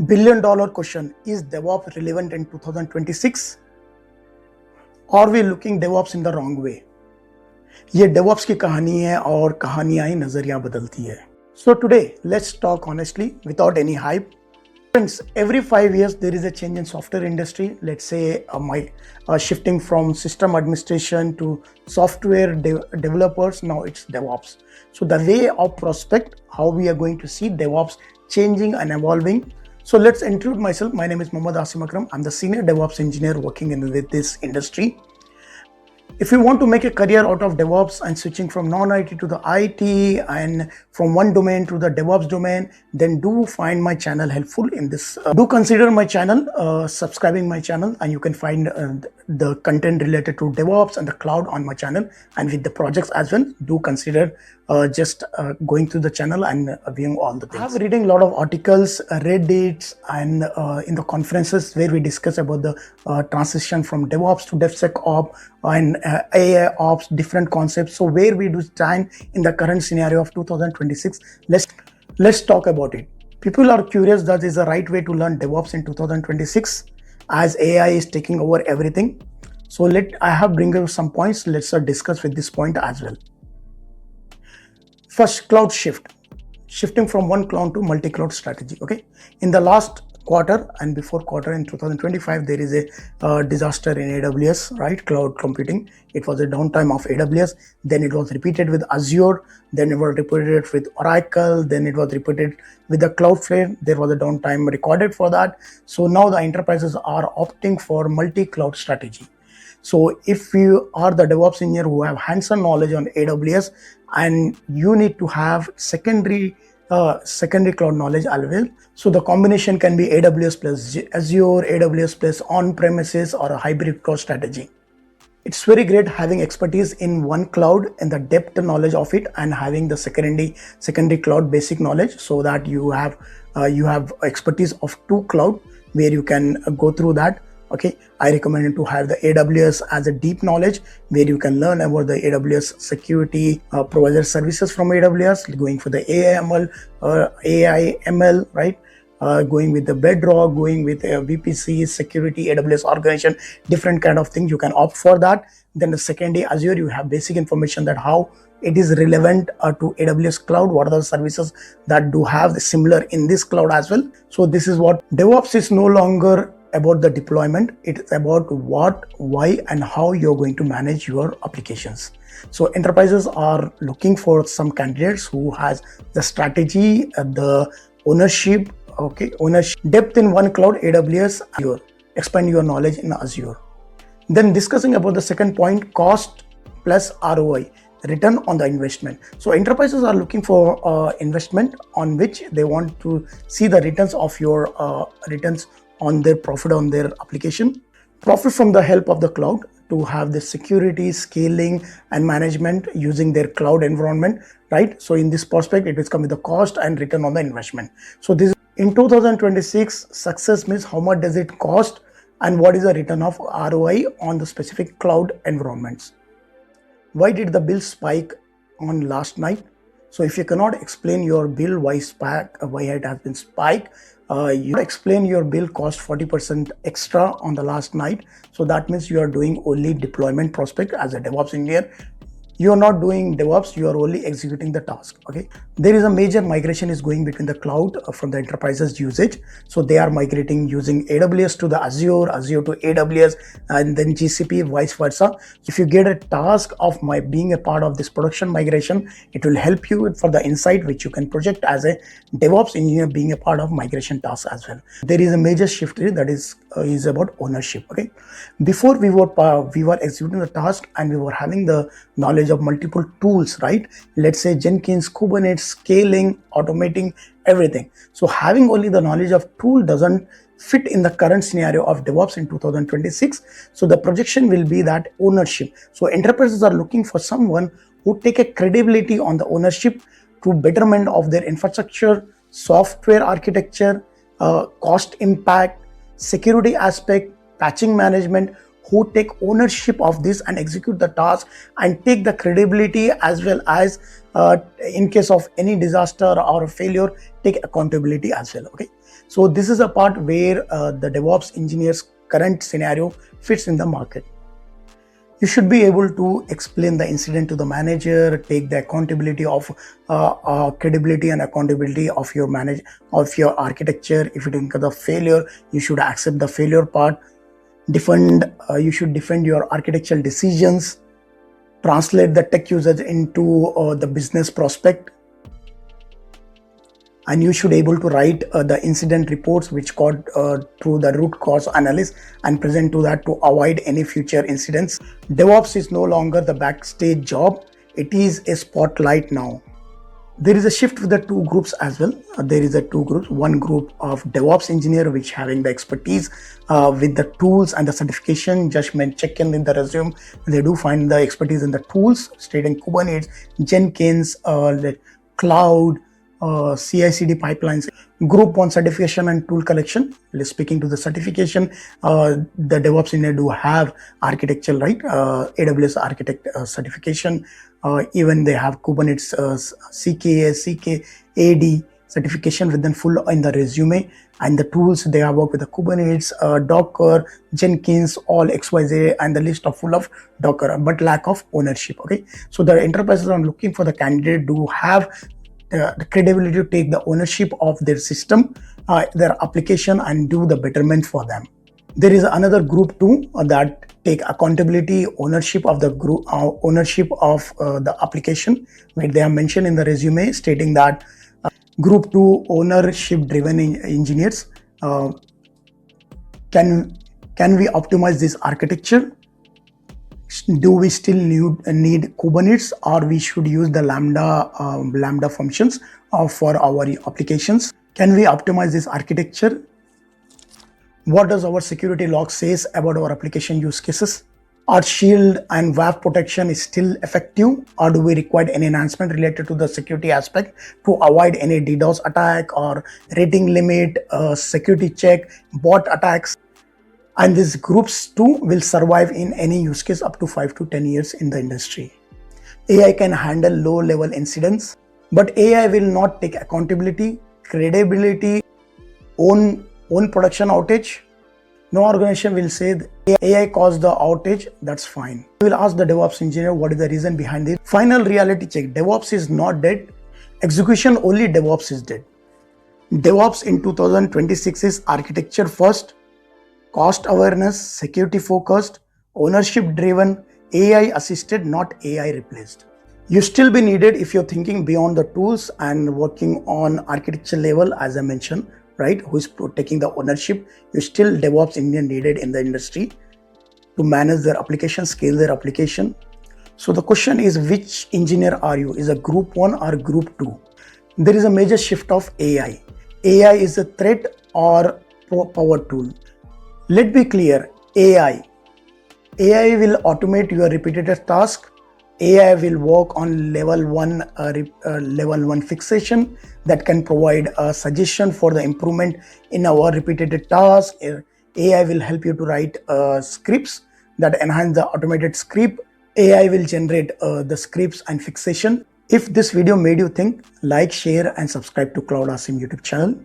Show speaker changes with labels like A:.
A: Billion-dollar question: is DevOps relevant in 2026? Are we looking DevOps in the wrong way? ये DevOps की कहानी है और कहानियां ही नजरिया बदलती है. So today, let's talk honestly without any hype. Friends, every 5 years there is a change in software industry. Let's say shifting from system administration to software developers. Now it's DevOps. So the way of prospect, how we are going to see DevOps changing and evolving. So let's introduce myself. My name is Aseem. I'm the senior DevOps engineer working with this industry. If you want to make a career out of DevOps and switching from non-IT to the IT and from one domain to the DevOps domain, then do find my channel helpful in this. Do consider my channel, subscribing my channel, and you can find the content related to DevOps and the cloud on my channel, and with the projects as well. Do consider just going through the channel and viewing all the things. I have reading a lot of articles, Reddits, and in the conferences where we discuss about the transition from DevOps to DevSecOps and AI ops, different concepts. So where we do stand in the current scenario of 2026, let's talk about it. People are curious that is the right way to learn DevOps in 2026 as AI is taking over everything. So I have bring you some points. Let's discuss with this point as well. First, cloud shifting from one cloud to multi-cloud strategy. Okay, in the last quarter and before quarter in 2025, there is a disaster in AWS, right? Cloud computing. It was a downtime of AWS. Then it was repeated with Azure. Then it was repeated with Oracle. Then it was repeated with the Cloudflare. There was a downtime recorded for that. So now the enterprises are opting for multi-cloud strategy. So if you are the DevOps engineer who have hands-on knowledge on AWS and you need to have secondary cloud knowledge as well. So the combination can be AWS plus Azure, AWS plus on-premises, or a hybrid cloud strategy. It's very great having expertise in one cloud and the depth knowledge of it, and having the secondary cloud basic knowledge, so that you have expertise of two cloud where you can go through that. Okay, I recommend to have the AWS as a deep knowledge where you can learn about the AWS security provider services from AWS, going for the AI ML, right? Going with the Bedrock, going with VPC, security, AWS organization, different kind of things. You can opt for that. Then the secondary Azure, you have basic information that how it is relevant to AWS cloud, what are the services that do have the similar in this cloud as well. So this is what DevOps is no longer about the deployment. It's about what, why, and how you're going to manage your applications. So enterprises are looking for some candidates who has the strategy, the ownership, depth in one cloud, AWS, Azure. Expand your knowledge in Azure. Then discussing about the second point, cost plus ROI, return on the investment. So enterprises are looking for investment on which they want to see the returns of your returns on their profit on their application. Profit from the help of the cloud to have the security, scaling, and management using their cloud environment, right? So in this prospect, it will come with the cost and return on the investment. So this in 2026, success means how much does it cost and what is the return of ROI on the specific cloud environments. Why did the bill spike on last night? So if you cannot explain your bill why it has been spiked, you explain your bill cost 40% extra on the last night. So that means you are doing only deployment prospect as a DevOps engineer. You are not doing DevOps, you are only executing the task. Okay, there is a major migration is going between the cloud from the enterprises usage. So they are migrating using AWS to the Azure to AWS, and then GCP, vice versa. If you get a task of being a part of this production migration, it will help you for the insight which you can project as a DevOps engineer being a part of migration tasks as well. There is a major shift here that is about ownership. Okay, before we were executing the task and we were having the knowledge of multiple tools, right? Let's say Jenkins, Kubernetes, scaling, automating, everything. So having only the knowledge of tool doesn't fit in the current scenario of DevOps in 2026. So the projection will be that ownership. So enterprises are looking for someone who take a credibility on the ownership to betterment of their infrastructure, software architecture, cost impact, security aspect, patching management, who take ownership of this and execute the task and take the credibility, as well as in case of any disaster or failure, take accountability as well. Okay, So this is a part where the DevOps engineer's current scenario fits in the market. You should be able to explain the incident to the manager, take the accountability of credibility and accountability of your architecture. If it incurs a failure, you should accept the failure part. You should defend your architectural decisions, translate the tech usage into the business prospect, and you should able to write the incident reports which got through the root cause analysis and present to that to avoid any future incidents. DevOps is no longer the backstage job, it is a spotlight now. There is a shift with the two groups as well. There is a two groups. One group of DevOps engineer which having the expertise with the tools and the certification. Just check in the resume. They do find the expertise in the tools, stating Kubernetes, Jenkins, cloud, CI/CD pipelines. Group 1 certification and tool collection. Speaking to the certification, the DevOps engineer do have architecture, right? AWS architect certification. Even they have Kubernetes CKAD certification within full in the resume. And the tools they have worked with the Kubernetes, Docker, Jenkins, all XYZ, and the list of full of Docker, but lack of ownership. Okay, so the enterprises are looking for the candidate do have the credibility to take the ownership of their system, their application, and do the betterment for them. There is another group too that take accountability, ownership of the group, ownership of the application, where they are mentioned in the resume, stating that group 2 ownership driven engineers can we optimize this architecture? Do we still need Kubernetes, or we should use the Lambda functions for our applications? Can we optimize this architecture? What does our security log says about our application use cases? Our shield and WAF protection is still effective, or do we require any enhancement related to the security aspect to avoid any DDoS attack or rating limit, security check, bot attacks? And these groups too will survive in any use case up to 5 to 10 years in the industry. AI can handle low-level incidents, but AI will not take accountability, credibility, own production outage. No organization will say AI caused the outage, that's fine. We will ask the DevOps engineer what is the reason behind it. Final reality check, DevOps is not dead. Execution only DevOps is dead. DevOps in 2026 is architecture first, cost awareness, security focused, ownership driven, AI assisted, not AI replaced. You still be needed if you're thinking beyond the tools and working on architecture level, as I mentioned, right? Who is taking the ownership. You still DevOps engineer needed in the industry to manage their application, scale their application. So the question is, which engineer are you? Is a group 1 or group 2? There is a major shift of AI. AI is a threat or power tool. Let's be clear, AI will automate your repetitive task. AI will work on level 1 fixation that can provide a suggestion for the improvement in our repetitive task. AI will help you to write scripts that enhance the automated script. AI will generate the scripts and fixation. If this video made you think, like, share, and subscribe to Cloud Aseem YouTube channel.